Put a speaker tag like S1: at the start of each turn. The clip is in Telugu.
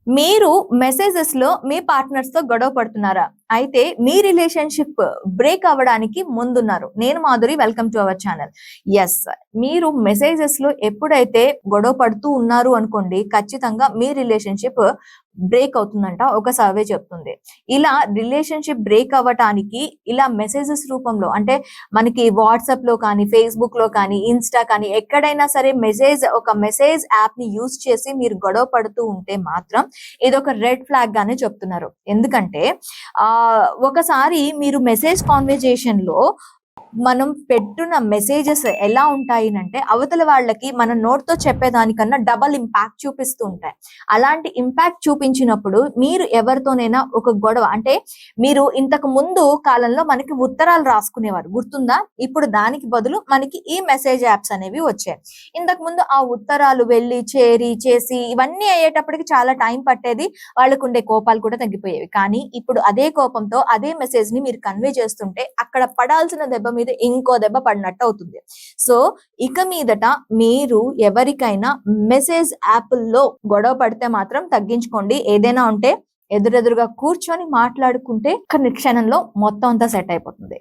S1: మీరు మెసేజెస్ లో మీ పార్ట్నర్స్ తో గొడవ పడుతున్నారా? అయితే మీ రిలేషన్షిప్ బ్రేక్ అవ్వడానికి ముందున్నారు. నేను Madhuri, welcome to our channel. Yes, మీరు మెసేజెస్ లో ఎప్పుడైతే గొడవ పడుతూ ఉన్నారు అనుకోండి, ఖచ్చితంగా మీ రిలేషన్షిప్ బ్రేక్ అవుతుందంట ఒక సర్వే చెప్తుంది. ఇలా రిలేషన్షిప్ బ్రేక్ అవ్వటానికి ఇలా మెసేజెస్ రూపంలో, అంటే మనకి వాట్సాప్ లో కానీ, ఫేస్బుక్ లో కానీ, ఇన్స్టా కానీ, ఎక్కడైనా సరే ఒక మెసేజ్ యాప్ ని యూజ్ చేసి మీరు గొడవ పడుతూ ఉంటే మాత్రం ఇది ఒక రెడ్ ఫ్లాగ్ గానే చెప్తున్నారు. ఎందుకంటే ఒకసారి మీరు మెసేజ్ కాన్వర్జేషన్ లో మనం పెట్టున్న మెసేజెస్ ఎలా ఉంటాయి అంటే, అవతల వాళ్ళకి మన నోట్తో చెప్పేదానికన్నా డబల్ ఇంపాక్ట్ చూపిస్తూ ఉంటాయి. అలాంటి ఇంపాక్ట్ చూపించినప్పుడు మీరు ఎవరితోనైనా ఒక గొడవ, అంటే మీరు ఇంతకు ముందు కాలంలో మనకి ఉత్తరాలు రాసుకునేవారు, గుర్తుందా? ఇప్పుడు దానికి బదులు మనకి ఈ మెసేజ్ యాప్స్ అనేవి వచ్చాయి. ఇంతకు ముందు ఆ ఉత్తరాలు వెళ్ళి చేసి ఇవన్నీ అయ్యేటప్పటికి చాలా టైం పట్టేది, వాళ్ళకు ఉండే కోపాలు కూడా తగ్గిపోయేవి. కానీ ఇప్పుడు అదే కోపంతో అదే మెసేజ్ ని మీరు కన్వే చేస్తుంటే అక్కడ పడాల్సిన దెబ్బ మీద ఇంకో దెబ్బ పడినట్టు అవుతుంది. సో ఇక మీదట మీరు ఎవరికైనా మెసేజ్ యాప్ల్లో గొడవ పడితే మాత్రం తగ్గించుకోండి. ఏదైనా ఉంటే ఎదురెదురుగా కూర్చొని మాట్లాడుకుంటే క్షణంలో మొత్తం అంతా సెట్ అయిపోతుంది.